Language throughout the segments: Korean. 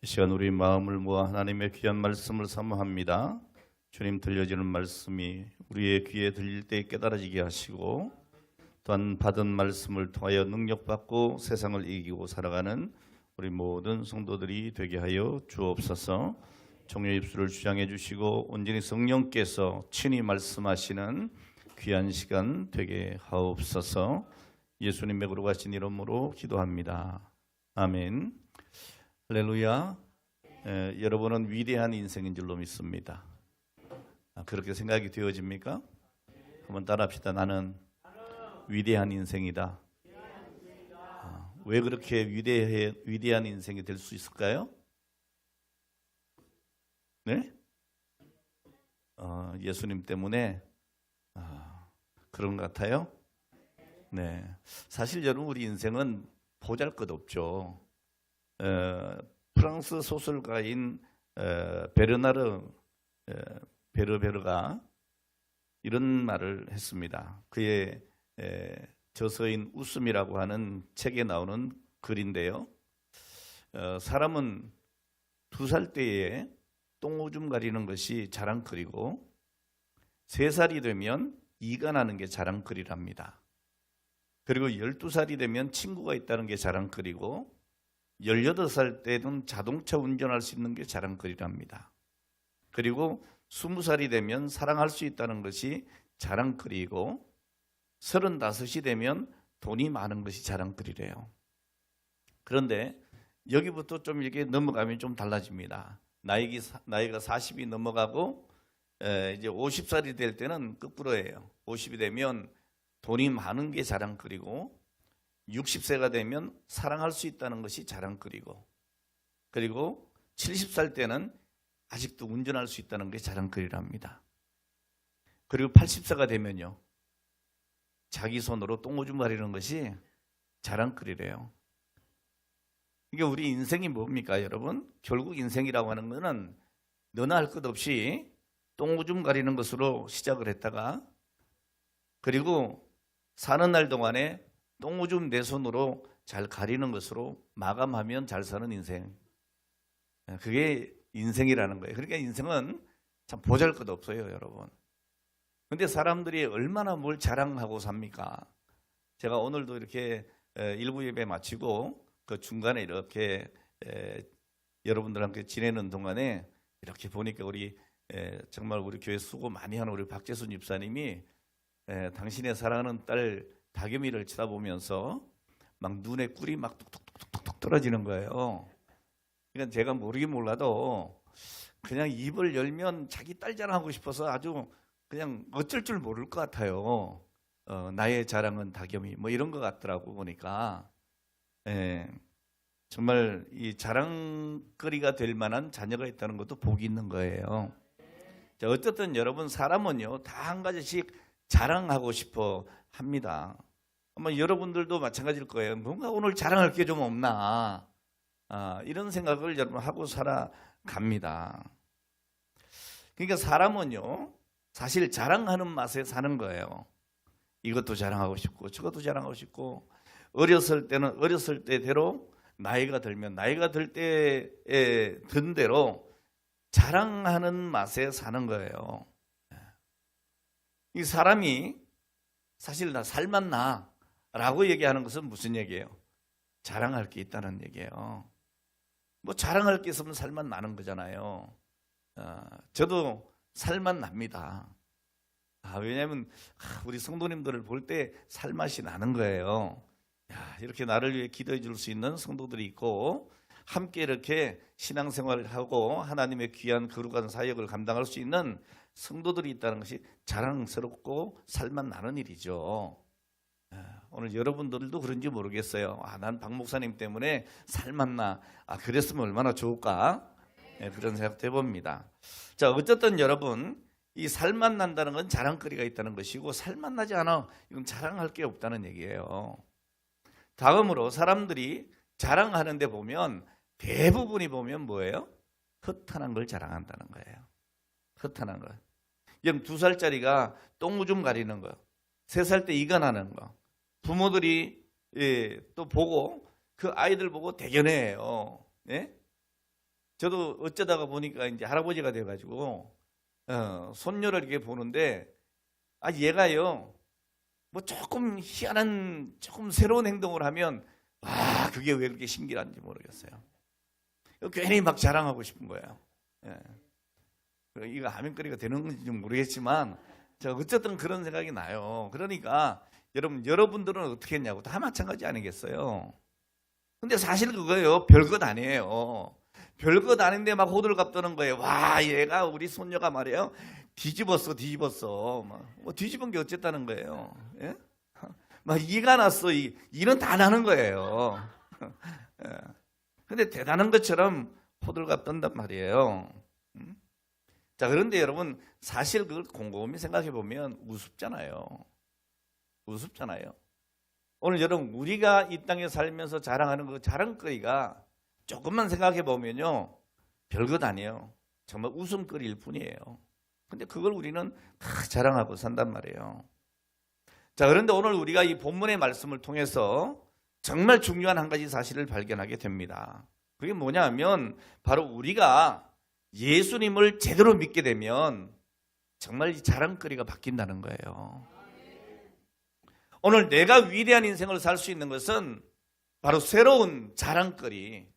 이 시간 우리 마음을 모아 하나님의 귀한 말씀을 사모합니다. 주님 들려지는 말씀이 우리의 귀에 들릴 때 깨달아지게 하시고, 또한 받은 말씀을 통하여 능력받고 세상을 이기고 살아가는 우리 모든 성도들이 되게 하여 주옵소서. 종려 입술을 주장해 주시고 온전히 성령께서 친히 말씀하시는 귀한 시간 되게 하옵소서. 예수님의 거룩하신 이름으로 기도합니다. 아멘. 할렐루야. 여러분은 위대한 인생인 줄로 믿습니다. 그렇게 생각이 되어집니까? 한번 따라합시다. 나는 위대한 인생이다. 왜 그렇게 위대한 인생이 될 수 있을까요? 네? 예수님 때문에 그런 것 같아요. 네. 사실 여러분, 우리 인생은 보잘것없죠. 프랑스 소설가인 베르나르 베르베르가 이런 말을 했습니다. 그의 저서인 웃음이라고 하는 책에 나오는 글인데요. 사람은 2살 때에 똥오줌 가리는 것이 자랑거리고 3살이 되면 이가 나는 게 자랑거리랍니다. 그리고 12살이 되면 친구가 있다는 게 자랑거리고 18살 때는 자동차 운전할 수 있는 게 자랑거리랍니다. 그리고 20살이 되면 사랑할 수 있다는 것이 자랑거리고 35이 되면 돈이 많은 것이 자랑거리래요. 그런데 여기부터 좀 이렇게 넘어가면 좀 달라집니다. 나이가 40이 넘어가고 이제 50살이 될 때는 거꾸로예요. 50이 되면 돈이 많은 게 자랑거리고 60세가 되면 사랑할 수 있다는 것이 자랑거리고, 그리고 70살 때는 아직도 운전할 수 있다는 게 자랑거리랍니다. 그리고 80세가 되면요, 자기 손으로 똥오줌 가리는 것이 자랑거리래요. 이게 우리 인생이 뭡니까, 여러분? 결국 인생이라고 하는 것은 너나 할 것 없이 똥오줌 가리는 것으로 시작을 했다가, 그리고 사는 날 동안에 똥오줌 내 손으로 잘 가리는 것으로 마감하면 잘 사는 인생. 그게 인생이라는 거예요. 그러니까 인생은 참 보잘것없어요, 여러분. 근데 사람들이 얼마나 뭘 자랑하고 삽니까? 제가 오늘도 이렇게 일부 예배 마치고 그 중간에 이렇게 여러분들과 함께 지내는 동안에 이렇게 보니까 정말 우리 교회 수고 많이 하는 우리 박재순 집사님이 당신의 사랑하는 딸 박유미를 쳐다보면서 막 눈에 꿀이 막 뚝뚝뚝뚝 떨어지는 거예요. 그러니까 제가 모르긴 몰라도 그냥 입을 열면 자기 딸 자랑하고 싶어서 아주 그냥 어쩔 줄 모를 것 같아요. 나의 자랑은 박유미 뭐 이런 것 같더라고 보니까. 정말 이 자랑거리가 될 만한 자녀가 있다는 것도 복이 있는 거예요. 자, 어쨌든 여러분, 사람은요 다 한 가지씩 자랑하고 싶어 합니다. 아마 여러분들도 마찬가지일 거예요. 뭔가 오늘 자랑할 게 좀 없나, 이런 생각을 여러분 하고 살아갑니다. 그러니까 사람은요 사실 자랑하는 맛에 사는 거예요. 이것도 자랑하고 싶고 저것도 자랑하고 싶고, 어렸을 때는 어렸을 때대로, 나이가 들면 나이가 들 때에 든 대로 자랑하는 맛에 사는 거예요. 이 사람이 사실 나 살맛나 라고 얘기하는 것은 무슨 얘기예요? 자랑할 게 있다는 얘기예요. 뭐 자랑할 게 있으면 살맛 나는 거잖아요. 저도 살맛 납니다. 왜냐하면 우리 성도님들을 볼 때 살맛이 나는 거예요. 이렇게 나를 위해 기도해 줄 수 있는 성도들이 있고, 함께 이렇게 신앙생활을 하고 하나님의 귀한 거룩한 사역을 감당할 수 있는 성도들이 있다는 것이 자랑스럽고 살맛 나는 일이죠. 오늘 여러분들도 그런지 모르겠어요. 난 박 목사님 때문에 살맛 나. 그랬으면 얼마나 좋을까? 그런 생각도 해봅니다. 자, 어쨌든 여러분, 이 살맛 난다는 건 자랑거리가 있다는 것이고, 살맛 나지 않아, 이건 자랑할 게 없다는 얘기예요. 다음으로 사람들이 자랑하는 데 보면 대부분이 보면 뭐예요? 허탄한 걸 자랑한다는 거예요. 허탄한 거. 2살짜리가 똥오줌 가리는 거, 3살 때 이가 나는 거, 부모들이 또 보고 그 아이들 보고 대견해요. 예? 저도 어쩌다가 보니까 이제 할아버지가 돼가지고 손녀를 이렇게 보는데 얘가요 뭐 조금 희한한 조금 새로운 행동을 하면 그게 왜 그렇게 신기한지 모르겠어요. 괜히 막 자랑하고 싶은 거예요. 예. 이거 하면거리가 되는 건지 좀 모르겠지만 어쨌든 그런 생각이 나요. 그러니까 여러분들은 어떻게 했냐고 다 마찬가지 아니겠어요? 근데 사실 그거예요. 별것 아니에요. 별것 아닌데 막 호들갑 떠는 거예요. 와, 얘가 우리 손녀가 말이에요. 뒤집었어. 뭐 뒤집은 게 어쨌다는 거예요. 예? 막 이가 났어. 이는 다 나는 거예요. 예. 근데 대단한 것처럼 호들갑 떤단 말이에요. 자, 그런데 여러분 사실 그걸 곰곰이 생각해 보면 우습잖아요. 오늘 여러분 우리가 이 땅에 살면서 자랑하는 그 자랑거리가 조금만 생각해 보면요 별것 아니에요. 정말 웃음거리일 뿐이에요. 근데 그걸 우리는 다 자랑하고 산단 말이에요. 자, 그런데 오늘 우리가 이 본문의 말씀을 통해서 정말 중요한 한 가지 사실을 발견하게 됩니다. 그게 뭐냐 하면 바로 우리가 예수님을 제대로 믿게 되면 정말 이 자랑거리가 바뀐다는 거예요. 오늘 내가 위대한 인생을 살 수 있는 것은 바로 새로운 자랑거리,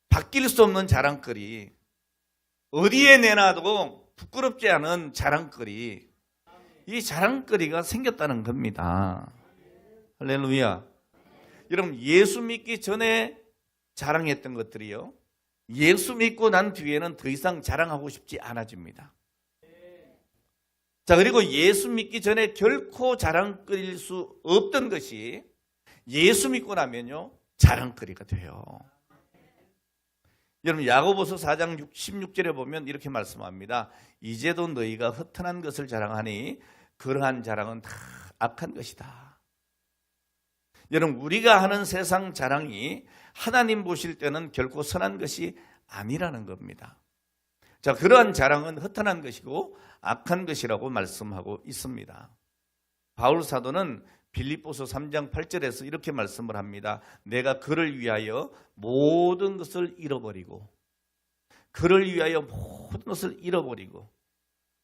바뀔 수 없는 자랑거리, 어디에 내놔도 부끄럽지 않은 자랑거리, 이 자랑거리가 생겼다는 겁니다. 할렐루야. 여러분 예수 믿기 전에 자랑했던 것들이요 예수 믿고 난 뒤에는 더 이상 자랑하고 싶지 않아집니다. 자, 그리고 예수 믿기 전에 결코 자랑거릴 수 없던 것이 예수 믿고 나면요 자랑거리가 돼요. 여러분 야고보서 4장 16절에 보면 이렇게 말씀합니다. 이제도 너희가 허탄한 것을 자랑하니 그러한 자랑은 다 악한 것이다. 여러분 우리가 하는 세상 자랑이 하나님 보실 때는 결코 선한 것이 아니라는 겁니다. 자, 그러한 자랑은 허탄한 것이고 악한 것이라고 말씀하고 있습니다. 바울 사도는 빌립보서 3장 8절에서 이렇게 말씀을 합니다. 내가 그를 위하여 모든 것을 잃어버리고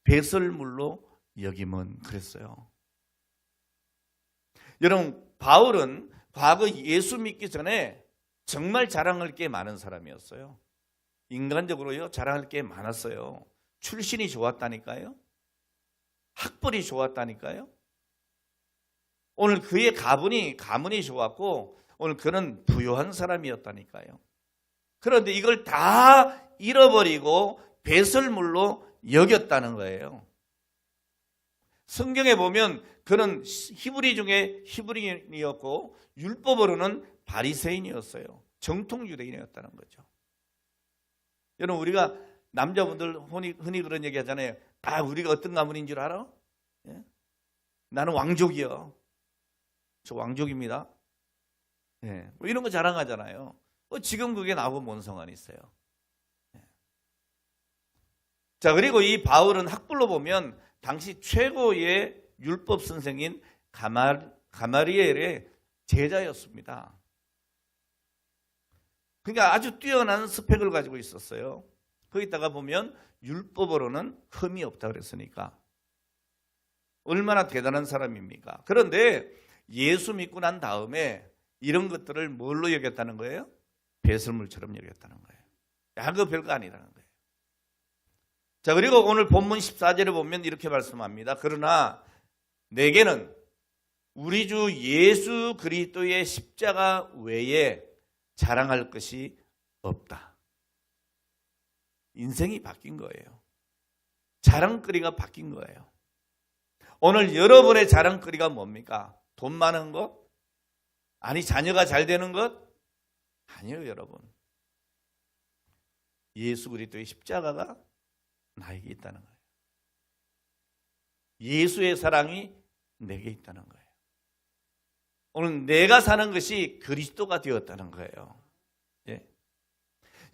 배설물로 여김은 그랬어요. 여러분 바울은 과거 예수 믿기 전에 정말 자랑할 게 많은 사람이었어요. 인간적으로요 자랑할 게 많았어요. 출신이 좋았다니까요. 학벌이 좋았다니까요. 오늘 그의 가문이 좋았고 오늘 그는 부유한 사람이었다니까요. 그런데 이걸 다 잃어버리고 배설물로 여겼다는 거예요. 성경에 보면 그는 히브리 중에 히브리인이었고 율법으로는 바리새인이었어요. 정통 유대인이었다는 거죠. 여러분 우리가 남자분들 흔히 그런 얘기 하잖아요. 우리가 어떤 가문인 줄 알아? 예? 나는 왕족이요. 저 왕족입니다. 예. 뭐 이런 거 자랑하잖아요. 지금 그게 나하고 뭔 상관이 있어요. 예. 자, 그리고 이 바울은 학벌로 보면 당시 최고의 율법 선생인 가마리엘의 제자였습니다. 그러니까 아주 뛰어난 스펙을 가지고 있었어요. 거기다가 보면 율법으로는 흠이 없다 그랬으니까 얼마나 대단한 사람입니까? 그런데 예수 믿고 난 다음에 이런 것들을 뭘로 여겼다는 거예요? 배설물처럼 여겼다는 거예요. 그거 별거 아니라는 거예요. 자, 그리고 오늘 본문 14절에 보면 이렇게 말씀합니다. 그러나 내게는 우리 주 예수 그리스도의 십자가 외에 자랑할 것이 없다. 인생이 바뀐 거예요. 자랑거리가 바뀐 거예요. 오늘 여러분의 자랑거리가 뭡니까? 돈 많은 것? 아니 자녀가 잘 되는 것? 아니요, 여러분. 예수 그리스도의 십자가가 나에게 있다는 거예요. 예수의 사랑이 내게 있다는 거예요. 오늘 내가 사는 것이 그리스도가 되었다는 거예요. 예.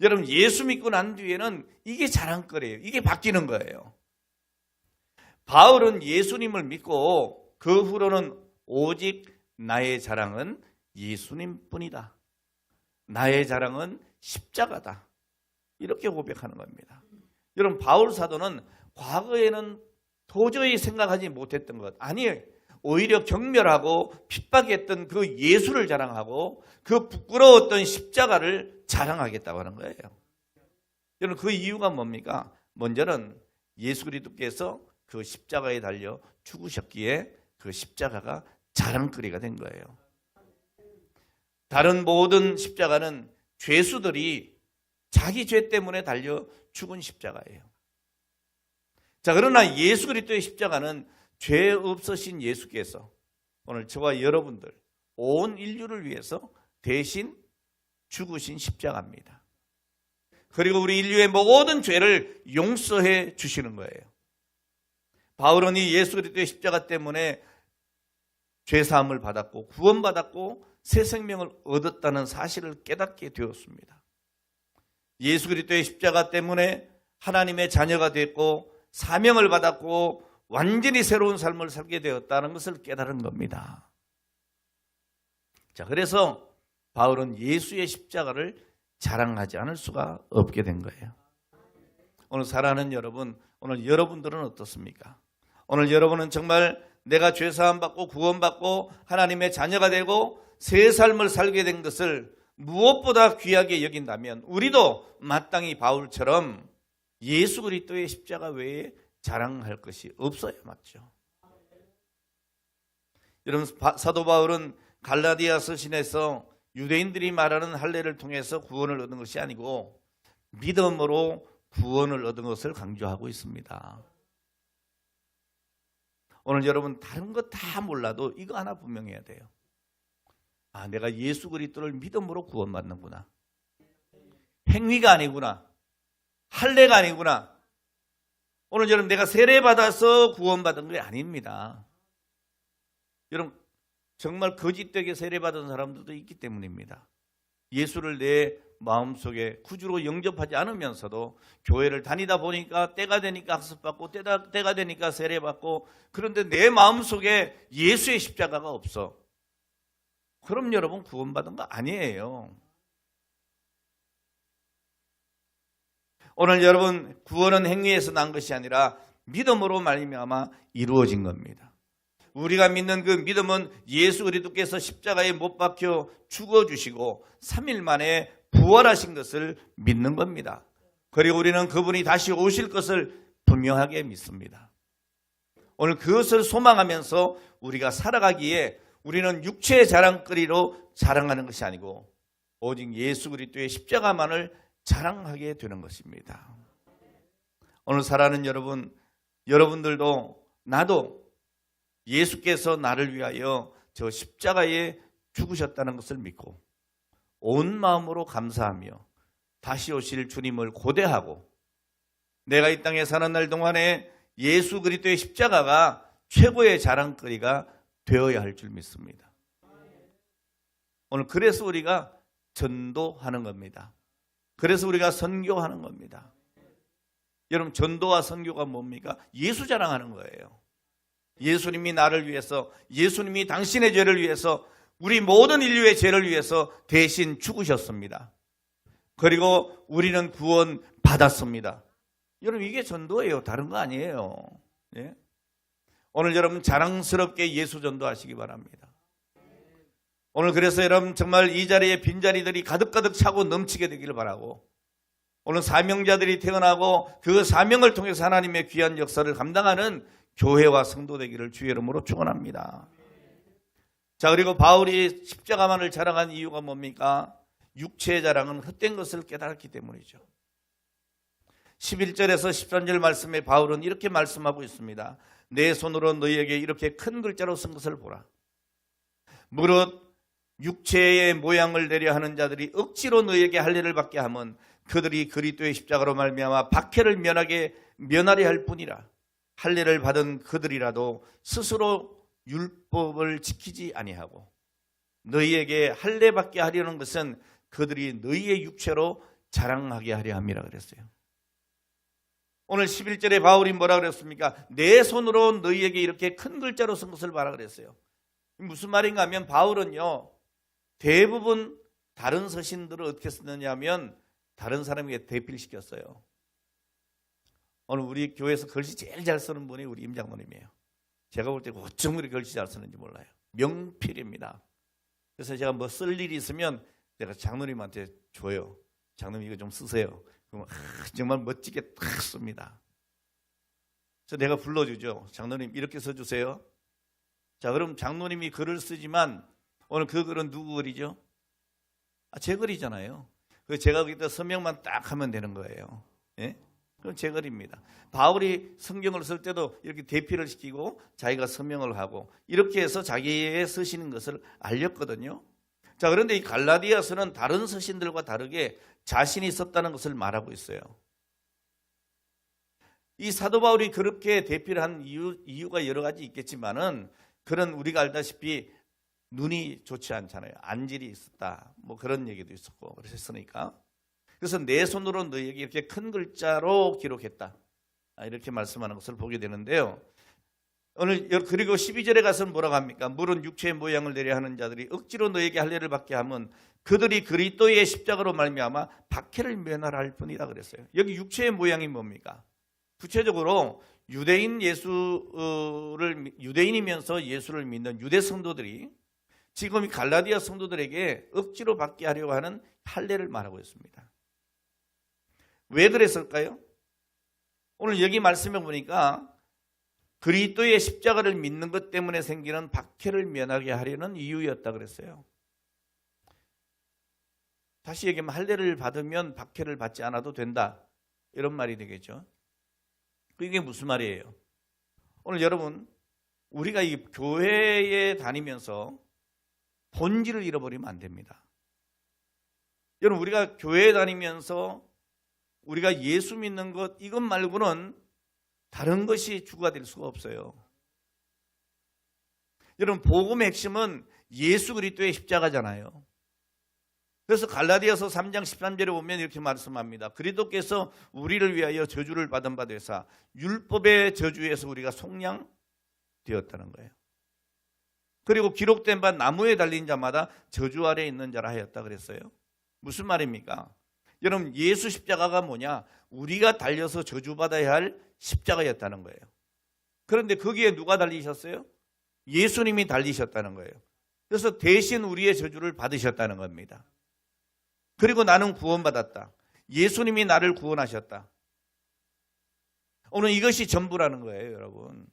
여러분 예수 믿고 난 뒤에는 이게 자랑거리예요. 이게 바뀌는 거예요. 바울은 예수님을 믿고 그 후로는 오직 나의 자랑은 예수님뿐이다. 나의 자랑은 십자가다. 이렇게 고백하는 겁니다. 여러분, 바울 사도는 과거에는 도저히 생각하지 못했던 것, 아니 오히려 경멸하고 핍박했던 그 예수를 자랑하고 그 부끄러웠던 십자가를 자랑하겠다고 하는 거예요. 여러분, 그 이유가 뭡니까? 먼저는 예수 그리스도께서 그 십자가에 달려 죽으셨기에 그 십자가가 자랑거리가 된 거예요. 다른 모든 십자가는 죄수들이 자기 죄 때문에 달려 죽은 십자가예요. 자, 그러나 예수 그리스도의 십자가는 죄 없으신 예수께서 오늘 저와 여러분들 온 인류를 위해서 대신 죽으신 십자가입니다. 그리고 우리 인류의 모든 죄를 용서해 주시는 거예요. 바울은 이 예수 그리스도의 십자가 때문에 죄사함을 받았고 구원받았고 새 생명을 얻었다는 사실을 깨닫게 되었습니다. 예수 그리스도의 십자가 때문에 하나님의 자녀가 됐고 사명을 받았고 완전히 새로운 삶을 살게 되었다는 것을 깨달은 겁니다. 자, 그래서 바울은 예수의 십자가를 자랑하지 않을 수가 없게 된 거예요. 오늘 사랑하는 여러분, 오늘 여러분들은 어떻습니까? 오늘 여러분은 정말 내가 죄사함 받고 구원받고 하나님의 자녀가 되고 새 삶을 살게 된 것을 무엇보다 귀하게 여긴다면 우리도 마땅히 바울처럼 예수 그리스도의 십자가 외에 자랑할 것이 없어야 맞죠. 여러분, 사도 바울은 갈라디아 서신에서 유대인들이 말하는 할례를 통해서 구원을 얻은 것이 아니고 믿음으로 구원을 얻은 것을 강조하고 있습니다. 오늘 여러분, 다른 거 다 몰라도 이거 하나 분명해야 돼요. 아, 내가 예수 그리스도를 믿음으로 구원받는구나. 행위가 아니구나. 할례가 아니구나. 오늘 여러분, 내가 세례받아서 구원받은 게 아닙니다. 여러분, 정말 거짓되게 세례받은 사람들도 있기 때문입니다. 예수를 내 마음속에 구주로 영접하지 않으면서도 교회를 다니다 보니까 때가 되니까 학습받고 때가 되니까 세례받고, 그런데 내 마음속에 예수의 십자가가 없어. 그럼 여러분, 구원받은 거 아니에요. 오늘 여러분, 구원은 행위에서 난 것이 아니라 믿음으로 말미암아 이루어진 겁니다. 우리가 믿는 그 믿음은 예수 그리스도께서 십자가에 못 박혀 죽어주시고 3일 만에 부활하신 것을 믿는 겁니다. 그리고 우리는 그분이 다시 오실 것을 분명하게 믿습니다. 오늘 그것을 소망하면서 우리가 살아가기에 우리는 육체의 자랑거리로 자랑하는 것이 아니고 오직 예수 그리스도의 십자가만을 자랑하게 되는 것입니다. 오늘 사랑하는 여러분, 여러분들도 나도 예수께서 나를 위하여 저 십자가에 죽으셨다는 것을 믿고 온 마음으로 감사하며 다시 오실 주님을 고대하고 내가 이 땅에 사는 날 동안에 예수 그리스도의 십자가가 최고의 자랑거리가 되어야 할 줄 믿습니다. 오늘 그래서 우리가 전도하는 겁니다. 그래서 우리가 선교하는 겁니다. 여러분, 전도와 선교가 뭡니까? 예수 자랑하는 거예요. 예수님이 나를 위해서, 예수님이 당신의 죄를 위해서, 우리 모든 인류의 죄를 위해서 대신 죽으셨습니다. 그리고 우리는 구원 받았습니다. 여러분, 이게 전도예요. 다른 거 아니에요. 예? 오늘 여러분, 자랑스럽게 예수 전도하시기 바랍니다. 오늘 그래서 여러분, 정말 이 자리에 빈자리들이 가득가득 차고 넘치게 되기를 바라고, 오늘 사명자들이 태어나고 그 사명을 통해서 하나님의 귀한 역사를 감당하는 교회와 성도 되기를 주의 이름으로 축원합니다. 자, 그리고 바울이 십자가만을 자랑한 이유가 뭡니까? 육체의 자랑은 헛된 것을 깨달았기 때문이죠. 11절에서 13절 말씀에 바울은 이렇게 말씀하고 있습니다. 내 손으로 너희에게 이렇게 큰 글자로 쓴 것을 보라. 무릇 육체의 모양을 내려 하는 자들이 억지로 너희에게 할례를 받게 하면 그들이 그리스도의 십자가로 말미암아 박해를 면하려 할 뿐이라. 할례를 받은 그들이라도 스스로 율법을 지키지 아니하고 너희에게 할례 받게 하려는 것은 그들이 너희의 육체로 자랑하게 하려 함이라 그랬어요. 오늘 11절에 바울이 뭐라 그랬습니까? 내 손으로 너희에게 이렇게 큰 글자로 쓴 것을 봐라 그랬어요. 무슨 말인가 하면 바울은요, 대부분 다른 서신들을 어떻게 쓰느냐 하면 다른 사람에게 대피를 시켰어요. 오늘 우리 교회에서 글씨 제일 잘 쓰는 분이 우리 임 장로님이에요. 제가 볼 때 어쩜 그렇게 글씨 잘 쓰는지 몰라요. 명필입니다. 그래서 제가 뭐 쓸 일이 있으면 제가 장로님한테 줘요. 장로님 이거 좀 쓰세요. 그러면 정말 멋지게 딱 씁니다. 그래서 내가 불러주죠. 장로님 이렇게 써주세요. 자, 그럼 장로님이 글을 쓰지만 오늘 그 글은 누구 글이죠? 제 글이잖아요. 그래서 제가 거기다 서명만 딱 하면 되는 거예요. 예? 그럼 제 글입니다. 바울이 성경을 쓸 때도 이렇게 대피를 시키고 자기가 서명을 하고 이렇게 해서 자기의 쓰시는 것을 알렸거든요. 자, 그런데 이 갈라디아서는 다른 서신들과 다르게 자신이 썼다는 것을 말하고 있어요. 이 사도 바울이 그렇게 대피를 한 이유가 여러 가지 있겠지만은 그는 우리가 알다시피 눈이 좋지 않잖아요. 안질이 있었다. 뭐 그런 얘기도 있었고 그랬으니까. 그래서 내 손으로 너에게 이렇게 큰 글자로 기록했다. 이렇게 말씀하는 것을 보게 되는데요. 오늘 그리고 12절에 가서는 뭐라고 합니까? 물은 육체의 모양을 내려 하는 자들이 억지로 너에게 할례를 받게 하면 그들이 그리스도의 십자가로 말미암아 박해를 면하라 할 뿐이다 그랬어요. 여기 육체의 모양이 뭡니까? 구체적으로 유대인이면서 예수를 믿는 유대 성도들이 지금 이 갈라디아 성도들에게 억지로 받게 하려고 하는 할례를 말하고 있습니다. 왜 그랬을까요? 오늘 여기 말씀해 보니까 그리스도의 십자가를 믿는 것 때문에 생기는 박해를 면하게 하려는 이유였다 그랬어요. 다시 얘기하면 할례를 받으면 박해를 받지 않아도 된다. 이런 말이 되겠죠. 이게 무슨 말이에요? 오늘 여러분 우리가 이 교회에 다니면서 본질을 잃어버리면 안 됩니다. 여러분 우리가 교회에 다니면서 우리가 예수 믿는 것 이것 말고는 다른 것이 주가 될 수가 없어요. 여러분 복음의 핵심은 예수 그리스도의 십자가잖아요. 그래서 갈라디아서 3장 13절에 보면 이렇게 말씀합니다. 그리스도께서 우리를 위하여 저주를 받은 바 되사 율법의 저주에서 우리가 속량되었다는 거예요. 그리고 기록된 바 나무에 달린 자마다 저주 아래 있는 자라 하였다 그랬어요. 무슨 말입니까? 여러분 예수 십자가가 뭐냐? 우리가 달려서 저주받아야 할 십자가였다는 거예요. 그런데 거기에 누가 달리셨어요? 예수님이 달리셨다는 거예요. 그래서 대신 우리의 저주를 받으셨다는 겁니다. 그리고 나는 구원받았다. 예수님이 나를 구원하셨다. 오늘 이것이 전부라는 거예요, 여러분.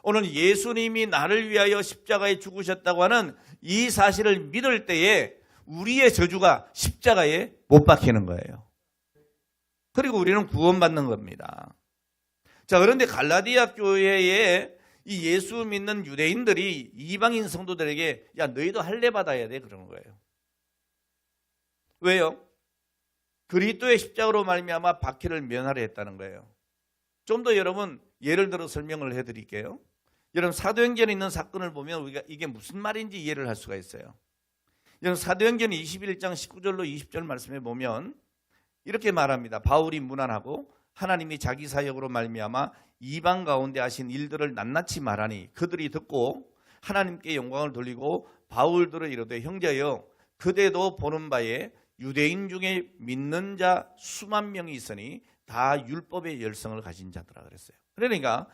오늘 예수님이 나를 위하여 십자가에 죽으셨다고 하는 이 사실을 믿을 때에 우리의 저주가 십자가에 못 박히는 거예요. 그리고 우리는 구원받는 겁니다. 자, 그런데 갈라디아 교회에 이 예수 믿는 유대인들이 이방인 성도들에게 야 너희도 할례 받아야 돼 그러는 거예요. 왜요? 그리스도의 십자가로 말미암아 박해를 면하려 했다는 거예요. 좀 더 여러분 예를 들어 설명을 해드릴게요. 여러분 사도행전에 있는 사건을 보면 우리가 이게 무슨 말인지 이해를 할 수가 있어요. 여러분 사도행전 21장 19절로 20절 말씀에 보면 이렇게 말합니다. 바울이 문안하고 하나님이 자기 사역으로 말미암아 이방 가운데 하신 일들을 낱낱이 말하니 그들이 듣고 하나님께 영광을 돌리고 바울들을 이르되 형제여 그대도 보는 바에 유대인 중에 믿는 자 수만 명이 있으니 다 율법의 열성을 가진 자더라 그랬어요. 그러니까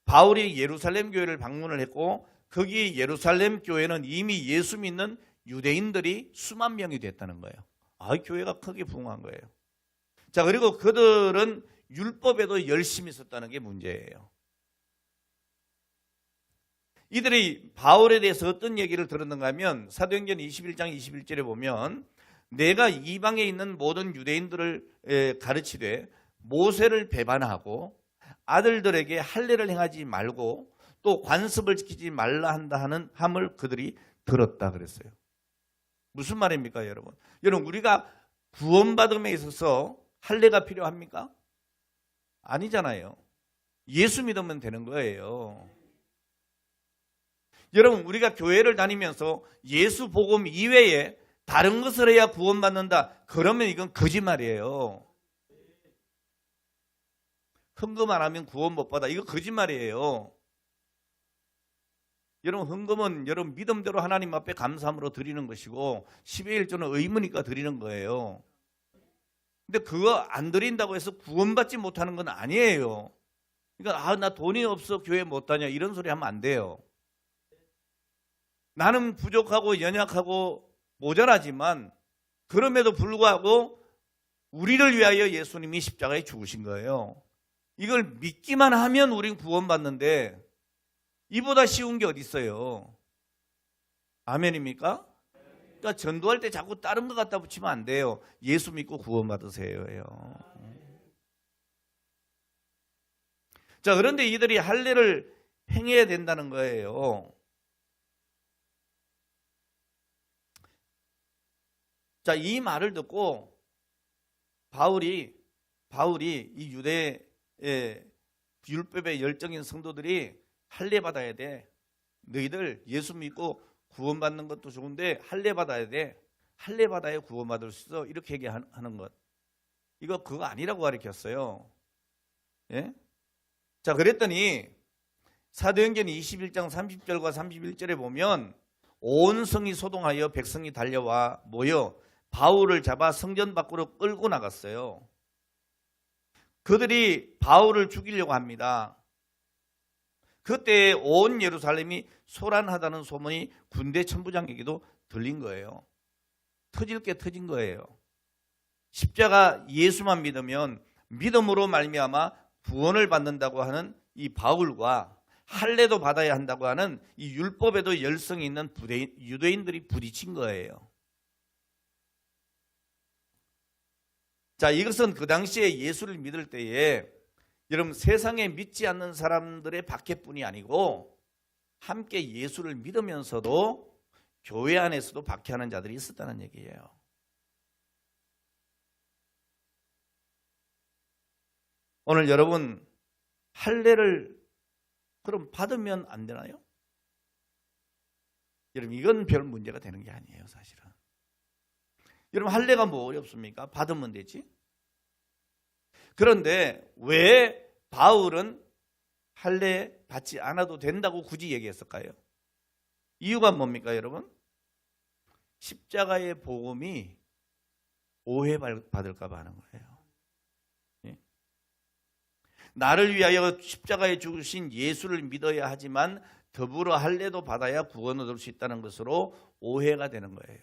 바울이 예루살렘 교회를 방문을 했고 거기 예루살렘 교회는 이미 예수 믿는 유대인들이 수만 명이 됐다는 거예요. 교회가 크게 부흥한 거예요. 자, 그리고 그들은 율법에도 열심히 있었다는 게 문제예요. 이들이 바울에 대해서 어떤 얘기를 들었는가 하면 사도행전 21장 21절에 보면 내가 이방에 있는 모든 유대인들을 가르치되 모세를 배반하고 아들들에게 할례를 행하지 말고 또 관습을 지키지 말라 한다 하는 함을 그들이 들었다 그랬어요. 무슨 말입니까, 여러분? 여러분 우리가 구원받음에 있어서 할례가 필요합니까? 아니잖아요. 예수 믿으면 되는 거예요. 여러분 우리가 교회를 다니면서 예수 복음 이외에 다른 것을 해야 구원받는다. 그러면 이건 거짓말이에요. 헌금 안 하면 구원 못 받아. 이거 거짓말이에요. 여러분 헌금은 여러분 믿음대로 하나님 앞에 감사함으로 드리는 것이고 12일조는 의무니까 드리는 거예요. 근데 그거 안 드린다고 해서 구원받지 못하는 건 아니에요. 그러니까 나 돈이 없어 교회 못 다녀 이런 소리 하면 안 돼요. 나는 부족하고 연약하고 모자라지만 그럼에도 불구하고 우리를 위하여 예수님이 십자가에 죽으신 거예요. 이걸 믿기만 하면 우린 구원받는데 이보다 쉬운 게 어디 있어요? 아멘입니까? 그러니까 전도할 때 자꾸 다른 것 갖다 붙이면 안 돼요. 예수 믿고 구원받으세요. 자, 그런데 이들이 할례를 행해야 된다는 거예요. 자, 이 말을 듣고 바울이 이 유대의 율법에 열정인 성도들이 할례 받아야 돼. 너희들 예수 믿고 구원받는 것도 좋은데 할례 받아야 돼. 할례 받아야 구원받을 수 있어. 이렇게 얘기하는 것. 이거 그거 아니라고 가르쳤어요. 예? 자, 그랬더니 사도행전 21장 30절과 31절에 보면 온 성이 소동하여 백성이 달려와 모여 바울을 잡아 성전 밖으로 끌고 나갔어요. 그들이 바울을 죽이려고 합니다. 그때 온 예루살렘이 소란하다는 소문이 군대 천부장에게도 들린 거예요. 터질 게 터진 거예요. 십자가 예수만 믿으면 믿음으로 말미암아 구원을 받는다고 하는 이 바울과 할례도 받아야 한다고 하는 이 율법에도 열성이 있는 유대인들이 부딪힌 거예요. 자, 이것은 그 당시에 예수를 믿을 때에 여러분 세상에 믿지 않는 사람들의 박해뿐이 아니고 함께 예수를 믿으면서도 교회 안에서도 박해하는 자들이 있었다는 얘기예요. 오늘 여러분 할례를 그럼 받으면 안 되나요? 여러분 이건 별 문제가 되는 게 아니에요, 사실은. 여러분 할례가 뭐 어렵습니까? 받으면 되지. 그런데 왜 바울은 할례 받지 않아도 된다고 굳이 얘기했을까요? 이유가 뭡니까, 여러분? 십자가의 복음이 오해받을까 봐 하는 거예요. 예? 나를 위하여 십자가에 죽으신 예수를 믿어야 하지만 더불어 할례도 받아야 구원을 얻을 수 있다는 것으로 오해가 되는 거예요.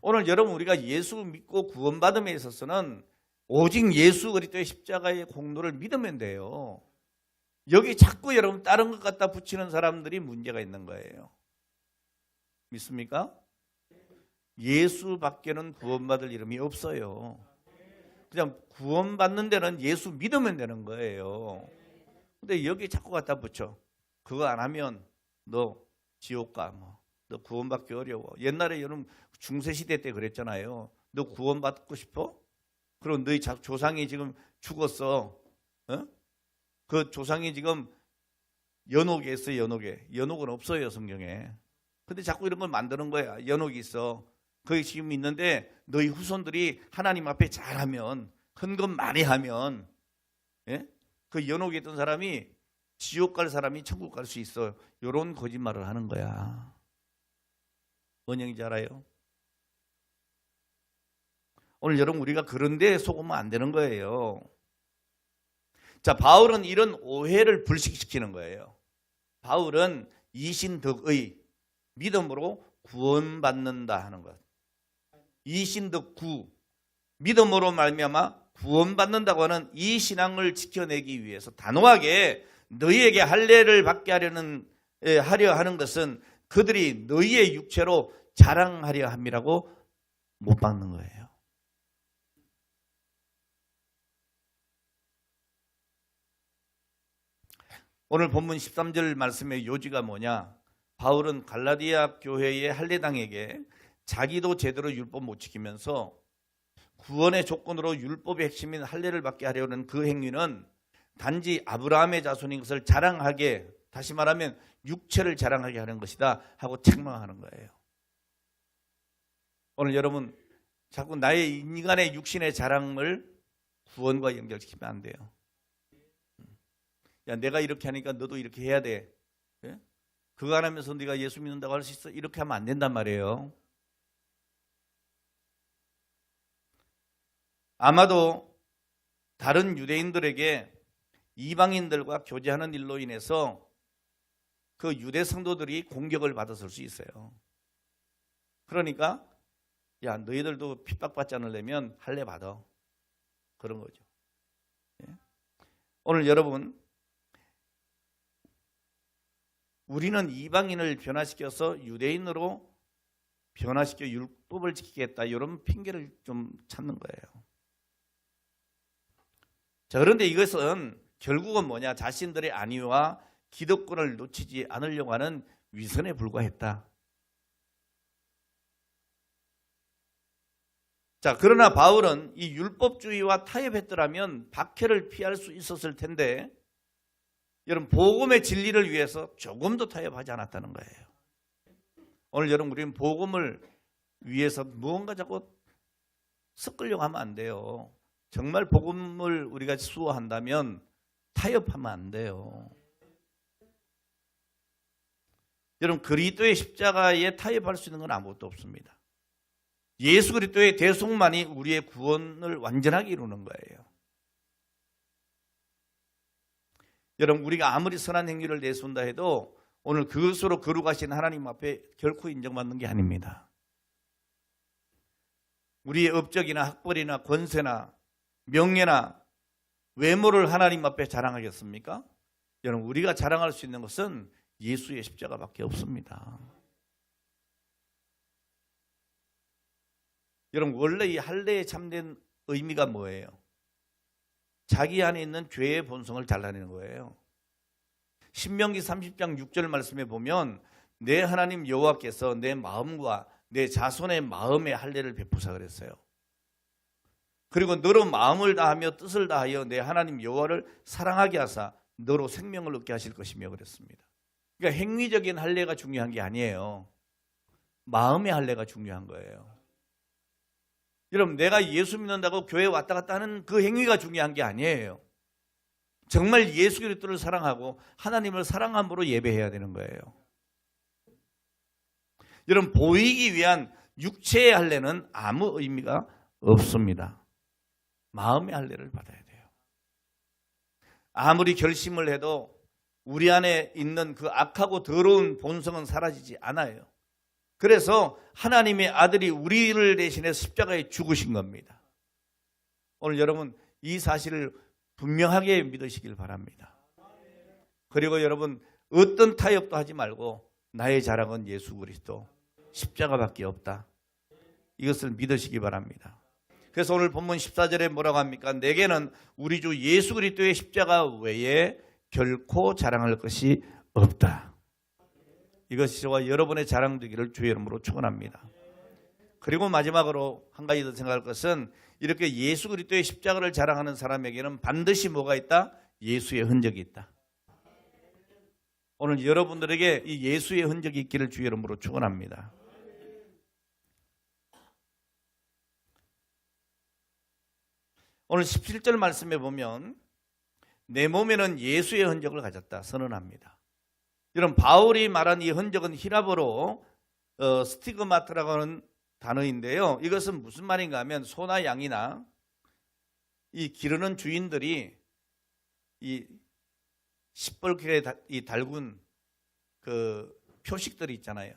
오늘 여러분 우리가 예수 믿고 구원받음에 있어서는 오직 예수 그리스도의 십자가의 공로를 믿으면 돼요. 여기 자꾸 여러분 다른 것 갖다 붙이는 사람들이 문제가 있는 거예요. 믿습니까? 예수밖에는 구원받을 이름이 없어요. 그냥 구원받는 데는 예수 믿으면 되는 거예요. 근데 여기 자꾸 갖다 붙여. 그거 안 하면 너 지옥 가. 너 구원받기 어려워. 옛날에 여러분 중세시대 때 그랬잖아요. 너 구원받고 싶어? 그럼 너희 조상이 지금 죽었어. 어? 그 조상이 지금 연옥에 있어, 연옥에. 연옥은 없어요, 성경에. 근데 자꾸 이런 걸 만드는 거야. 연옥이 있어. 거기 지금 있는데 너희 후손들이 하나님 앞에 잘하면, 헌금 많이 하면, 예? 그 연옥에 있던 사람이 지옥 갈 사람이 천국 갈 수 있어. 이런 거짓말을 하는 거야. 뭔 얘기인지 알아요? 오늘 여러분 우리가 그런 데 속으면 안 되는 거예요. 자, 바울은 이런 오해를 불식시키는 거예요. 바울은 이신덕의 믿음으로 구원받는다 하는 것. 이신덕구 믿음으로 말미암아 구원받는다고 하는 이 신앙을 지켜내기 위해서 단호하게 너희에게 할례를 받게 하려 하는 것은 그들이 너희의 육체로 자랑하려 함이라고 못 박는 거예요. 오늘 본문 13절 말씀의 요지가 뭐냐? 바울은 갈라디아 교회의 할례당에게 자기도 제대로 율법 못 지키면서 구원의 조건으로 율법의 핵심인 할례를 받게 하려는 그 행위는 단지 아브라함의 자손인 것을 자랑하게, 다시 말하면 육체를 자랑하게 하는 것이다 하고 책망하는 거예요. 오늘 여러분 자꾸 나의 인간의 육신의 자랑을 구원과 연결시키면 안 돼요. 야, 내가 이렇게 하니까 너도 이렇게 해야 돼. 예? 그거 안 하면서 네가 예수 믿는다고 할 수 있어? 이렇게 하면 안 된단 말이에요. 아마도 다른 유대인들에게 이방인들과 교제하는 일로 인해서 그 유대 성도들이 공격을 받았을 수 있어요. 그러니까 야, 너희들도 핍박받지 않으려면 할례 받아. 그런 거죠. 오늘 여러분, 우리는 이방인을 변화시켜서 유대인으로 변화시켜 율법을 지키겠다, 이런 핑계를 좀 찾는 거예요. 자, 그런데 이것은 결국은 뭐냐? 자신들의 안위와 기득권을 놓치지 않으려고 하는 위선에 불과했다. 자, 그러나 바울은 이 율법주의와 타협했더라면 박해를 피할 수 있었을 텐데, 여러분, 복음의 진리를 위해서 조금도 타협하지 않았다는 거예요. 오늘 여러분, 우리는 복음을 위해서 무언가 자꾸 섞으려고 하면 안 돼요. 정말 복음을 우리가 수호한다면 타협하면 안 돼요. 여러분, 그리스도의 십자가에 타협할 수 있는 건 아무것도 없습니다. 예수 그리스도의 대속만이 우리의 구원을 완전하게 이루는 거예요. 여러분, 우리가 아무리 선한 행위를 내세운다 해도 오늘 그것으로 거룩하신 하나님 앞에 결코 인정받는 게 아닙니다. 우리의 업적이나 학벌이나 권세나 명예나 외모를 하나님 앞에 자랑하겠습니까? 여러분, 우리가 자랑할 수 있는 것은 예수의 십자가밖에 없습니다. 여러분, 원래 이 할례에 참된 의미가 뭐예요? 자기 안에 있는 죄의 본성을 잘라내는 거예요. 신명기 30장 6절 말씀에 보면 내 하나님 여호와께서 내 마음과 내 자손의 마음에 할례를 베푸사 그랬어요. 그리고 너로 마음을 다하며 뜻을 다하여 내 하나님 여호와를 사랑하게 하사 너로 생명을 얻게 하실 것이며 그랬습니다. 그러니까 행위적인 할례가 중요한 게 아니에요. 마음의 할례가 중요한 거예요. 여러분, 내가 예수 믿는다고 교회 왔다 갔다 하는 그 행위가 중요한 게 아니에요. 정말 예수 그리스도를 사랑하고 하나님을 사랑함으로 예배해야 되는 거예요. 여러분, 보이기 위한 육체의 할례는 아무 의미가 없습니다. 마음의 할례를 받아야 돼요. 아무리 결심을 해도 우리 안에 있는 그 악하고 더러운 본성은 사라지지 않아요. 그래서 하나님의 아들이 우리를 대신해 십자가에 죽으신 겁니다. 오늘 여러분, 이 사실을 분명하게 믿으시길 바랍니다. 그리고 여러분, 어떤 타협도 하지 말고 나의 자랑은 예수 그리스도 십자가밖에 없다. 이것을 믿으시기 바랍니다. 그래서 오늘 본문 14절에 뭐라고 합니까? 내게는 우리 주 예수 그리스도의 십자가 외에 결코 자랑할 것이 없다. 이것이 저와 여러분의 자랑되기를 주의 이름으로 축원합니다. 그리고 마지막으로 한 가지 더 생각할 것은 이렇게 예수 그리스도의 십자가를 자랑하는 사람에게는 반드시 뭐가 있다? 예수의 흔적이 있다. 오늘 여러분들에게 이 예수의 흔적이 있기를 주의 이름으로 축원합니다. 오늘 17절 말씀에 보면 내 몸에는 예수의 흔적을 가졌다 선언합니다. 여러분, 바울이 말한 이 흔적은 히라보로 스티그마트라고 하는 단어인데요. 이것은 무슨 말인가 하면 소나 양이나 이 기르는 주인들이 이 시뻘겋게 이 달군 그 표식들이 있잖아요.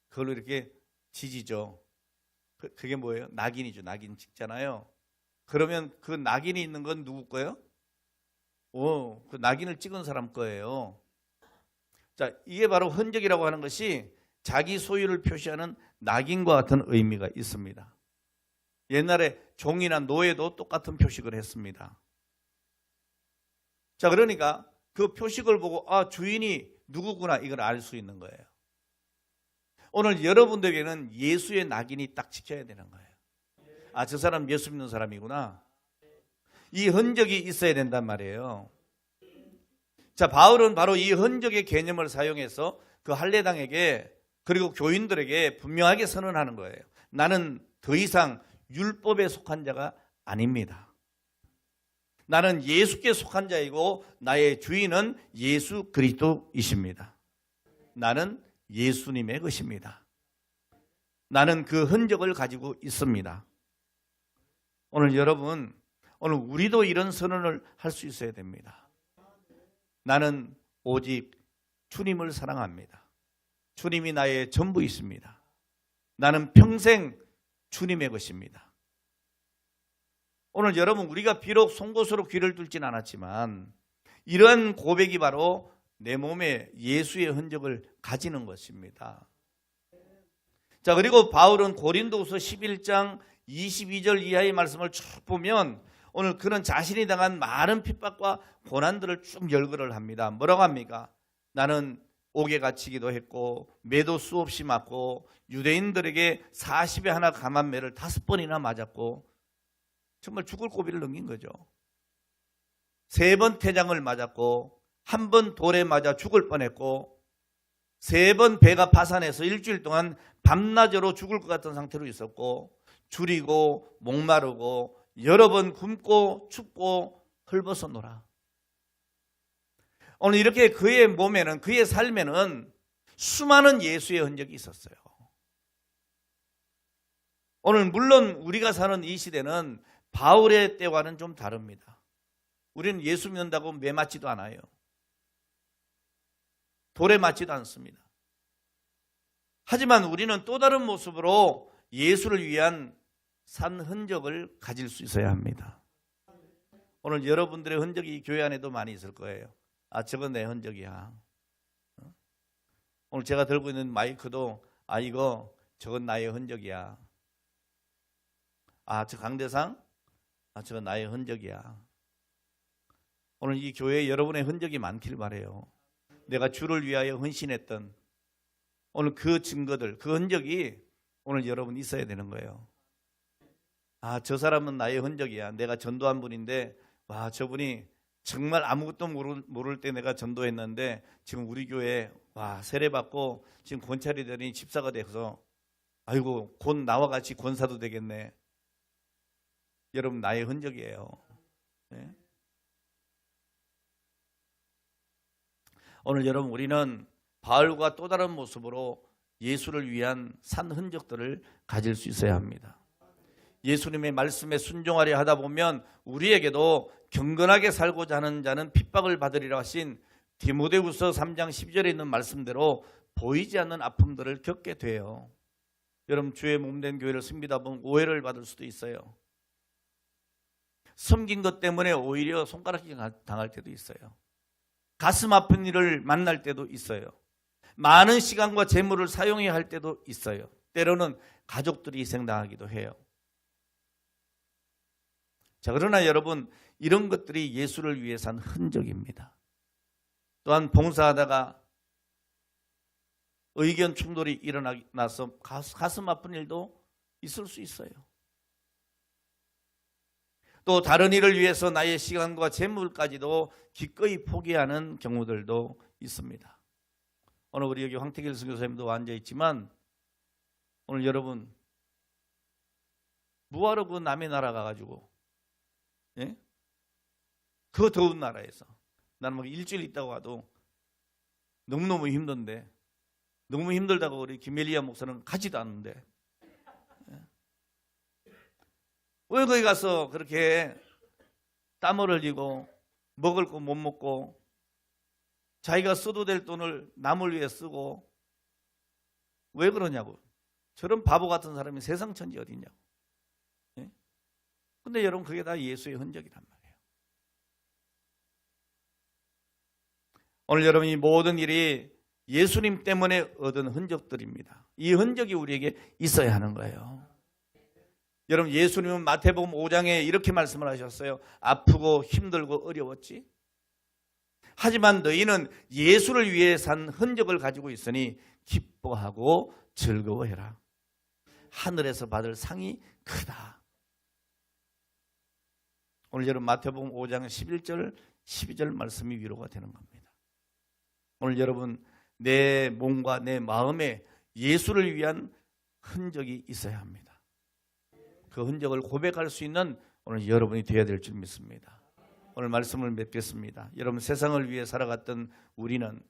그걸로 이렇게 지지죠. 그게 뭐예요? 낙인이죠. 낙인 찍잖아요. 그러면 그 낙인이 있는 건 누구 거예요? 그 낙인을 찍은 사람 거예요. 자, 이게 바로 흔적이라고 하는 것이 자기 소유를 표시하는 낙인과 같은 의미가 있습니다. 옛날에 종이나 노예도 똑같은 표식을 했습니다. 자, 그러니까 그 표식을 보고 주인이 누구구나 이걸 알 수 있는 거예요. 오늘 여러분들에게는 예수의 낙인이 딱 지켜야 되는 거예요. 저 사람 예수 믿는 사람이구나. 이 흔적이 있어야 된단 말이에요. 자, 바울은 바로 이 흔적의 개념을 사용해서 그 할례당에게 그리고 교인들에게 분명하게 선언하는 거예요. 나는 더 이상 율법에 속한 자가 아닙니다. 나는 예수께 속한 자이고 나의 주인은 예수 그리스도이십니다. 나는 예수님의 것입니다. 나는 그 흔적을 가지고 있습니다. 오늘 여러분, 오늘 우리도 이런 선언을 할 수 있어야 됩니다. 나는 오직 주님을 사랑합니다. 주님이 나의 전부이십니다. 나는 평생 주님의 것입니다. 오늘 여러분, 우리가 비록 송곳으로 귀를 뚫진 않았지만 이러한 고백이 바로 내 몸에 예수의 흔적을 가지는 것입니다. 자, 그리고 바울은 고린도후서 11장 22절 이하의 말씀을 쭉 보면 오늘 그는 자신이 당한 많은 핍박과 고난들을 쭉 열거를 합니다. 뭐라고 합니까? 나는 옥에 갇히기도 했고 매도 수없이 맞고 유대인들에게 40에 하나 감한 매를 5번이나 맞았고 정말 죽을 고비를 넘긴 거죠. 3번 태장을 맞았고 1번 돌에 맞아 죽을 뻔했고 3번 배가 파산해서 일주일 동안 밤낮으로 죽을 것 같은 상태로 있었고 줄이고 목마르고 여러 번 굶고 춥고 헐벗어 놀아. 오늘 이렇게 그의 몸에는, 그의 삶에는 수많은 예수의 흔적이 있었어요. 오늘 물론 우리가 사는 이 시대는 바울의 때와는 좀 다릅니다. 우리는 예수 믿는다고 매 맞지도 않아요. 돌에 맞지도 않습니다. 하지만 우리는 또 다른 모습으로 예수를 위한 산 흔적을 가질 수 있어야 합니다. 오늘 여러분들의 흔적이 교회 안에도 많이 있을 거예요. 아, 저건 내 흔적이야. 오늘 제가 들고 있는 마이크도 이거 저건 나의 흔적이야. 저 강대상? 저건 나의 흔적이야. 오늘 이 교회에 여러분의 흔적이 많길 바라요. 내가 주를 위하여 헌신했던 오늘 그 증거들, 그 흔적이 오늘 여러분 있어야 되는 거예요. 저 사람은 나의 흔적이야. 내가 전도한 분인데 저분이 정말 아무것도 모를 때 내가 전도했는데 지금 우리 교회에 세례받고 지금 권찰이 되니 집사가 돼서 아이고 곧 나와 같이 권사도 되겠네. 여러분 나의 흔적이에요. 네? 오늘 여러분 우리는 바울과 또 다른 모습으로 예수를 위한 산 흔적들을 가질 수 있어야 합니다. 예수님의 말씀에 순종하려 하다 보면 우리에게도 경건하게 살고자 하는 자는 핍박을 받으리라 하신 디모데후서 3장 12절에 있는 말씀대로 보이지 않는 아픔들을 겪게 돼요. 여러분 주의 몸된 교회를 섬기다 보면 오해를 받을 수도 있어요. 섬긴 것 때문에 오히려 손가락질 당할 때도 있어요. 가슴 아픈 일을 만날 때도 있어요. 많은 시간과 재물을 사용해야 할 때도 있어요. 때로는 가족들이 희생당하기도 해요. 자, 그러나 여러분 이런 것들이 예수를 위해 산 흔적입니다. 또한 봉사하다가 의견 충돌이 일어나서 가슴 아픈 일도 있을 수 있어요. 또 다른 일을 위해서 나의 시간과 재물까지도 기꺼이 포기하는 경우들도 있습니다. 오늘 우리 여기 황태길 선교사님도 앉아있지만 오늘 여러분 뭐하러 그 남의 나라 가가지고 그 더운 나라에서 나는 뭐 일주일 있다고 와도 너무너무 힘든데 너무 힘들다고 우리 김엘리야 목사는 가지도 않는데 왜 거기 가서 그렇게 땀을 흘리고 먹을 거 못 먹고 자기가 써도 될 돈을 남을 위해 쓰고 왜 그러냐고. 저런 바보 같은 사람이 세상 천지 어디 있냐고. 근데 여러분 그게 다 예수의 흔적이란 말이에요. 오늘 여러분 이 모든 일이 예수님 때문에 얻은 흔적들입니다. 이 흔적이 우리에게 있어야 하는 거예요. 여러분 예수님은 마태복음 5장에 이렇게 말씀을 하셨어요. 아프고 힘들고 어려웠지. 하지만 너희는 예수를 위해 산 흔적을 가지고 있으니 기뻐하고 즐거워해라. 하늘에서 받을 상이 크다. 오늘 여러분 마태복음 5장 11절 12절 말씀이 위로가 되는 겁니다. 오늘 여러분 내 몸과 내 마음에 예수를 위한 흔적이 있어야 합니다. 그 흔적을 고백할 수 있는 오늘 여러분이 되어야 될 줄 믿습니다. 오늘 말씀을 맺겠습니다. 여러분 세상을 위해 살아갔던 우리는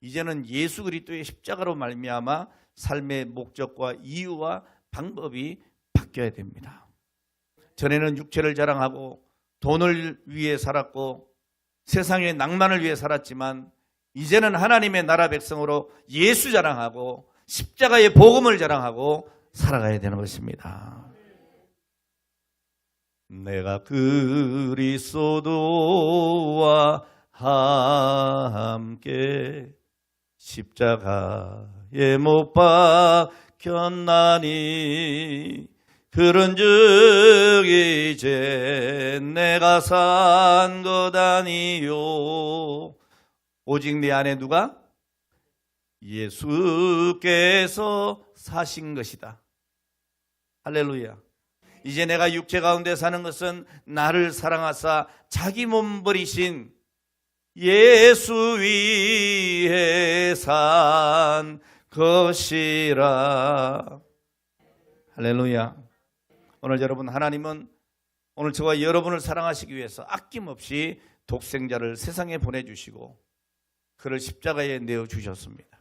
이제는 예수 그리스도의 십자가로 말미암아 삶의 목적과 이유와 방법이 바뀌어야 됩니다. 전에는 육체를 자랑하고 돈을 위해 살았고 세상의 낭만을 위해 살았지만 이제는 하나님의 나라 백성으로 예수 자랑하고 십자가의 복음을 자랑하고 살아가야 되는 것입니다. 내가 그리스도와 함께 십자가에 못 박혔나니 그런즉 이제 내가 산 것 아니요 오직 내 안에 누가? 예수께서 사신 것이다. 할렐루야. 이제 내가 육체 가운데 사는 것은 나를 사랑하사 자기 몸 버리신 예수 위에 산 것이라. 할렐루야. 오늘 여러분, 하나님은 오늘 저와 여러분을 사랑하시기 위해서 아낌없이 독생자를 세상에 보내주시고 그를 십자가에 내어주셨습니다.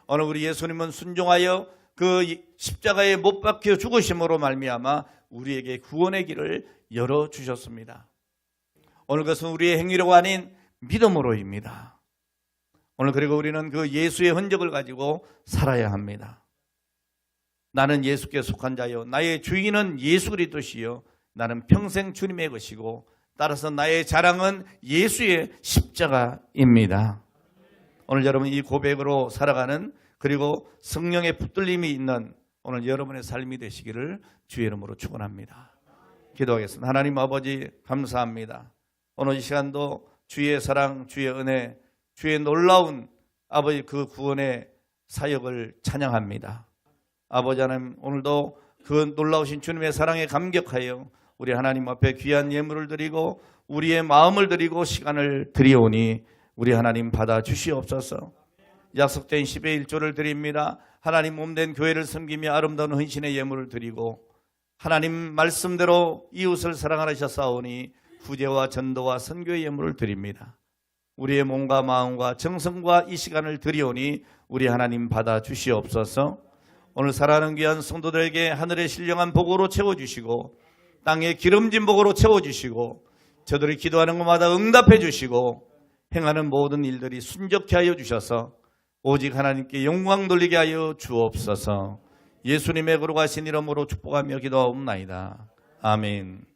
오늘 우리 예수님은 순종하여 그 십자가에 못 박혀 죽으심으로 말미암아 우리에게 구원의 길을 열어주셨습니다. 오늘 그것은 우리의 행위로 아닌 믿음으로입니다. 오늘 그리고 우리는 그 예수의 흔적을 가지고 살아야 합니다. 나는 예수께 속한 자요 나의 주인은 예수 그리스도시요 나는 평생 주님의 것이고 따라서 나의 자랑은 예수의 십자가입니다. 오늘 여러분 이 고백으로 살아가는 그리고 성령의 붙들림이 있는 오늘 여러분의 삶이 되시기를 주의 이름으로 축원합니다. 기도하겠습니다. 하나님 아버지 감사합니다. 오늘 이 시간도 주의 사랑, 주의 은혜, 주의 놀라운 아버지 그 구원의 사역을 찬양합니다. 아버지 하나님 오늘도 그 놀라우신 주님의 사랑에 감격하여 우리 하나님 앞에 귀한 예물을 드리고 우리의 마음을 드리고 시간을 드리오니 우리 하나님 받아 주시옵소서. 약속된 10의 1조를 드립니다. 하나님 몸된 교회를 섬기며 아름다운 헌신의 예물을 드리고 하나님 말씀대로 이웃을 사랑하셨사오니 구제와 전도와 선교의 예물을 드립니다. 우리의 몸과 마음과 정성과 이 시간을 드리오니 우리 하나님 받아 주시옵소서. 오늘 살아가는 귀한 성도들에게 하늘의 신령한 복으로 채워주시고 땅의 기름진 복으로 채워주시고 저들이 기도하는 것마다 응답해 주시고 행하는 모든 일들이 순적케 하여 주셔서 오직 하나님께 영광 돌리게 하여 주옵소서. 예수님의 거룩하신 이름으로 축복하며 기도하옵나이다. 아멘.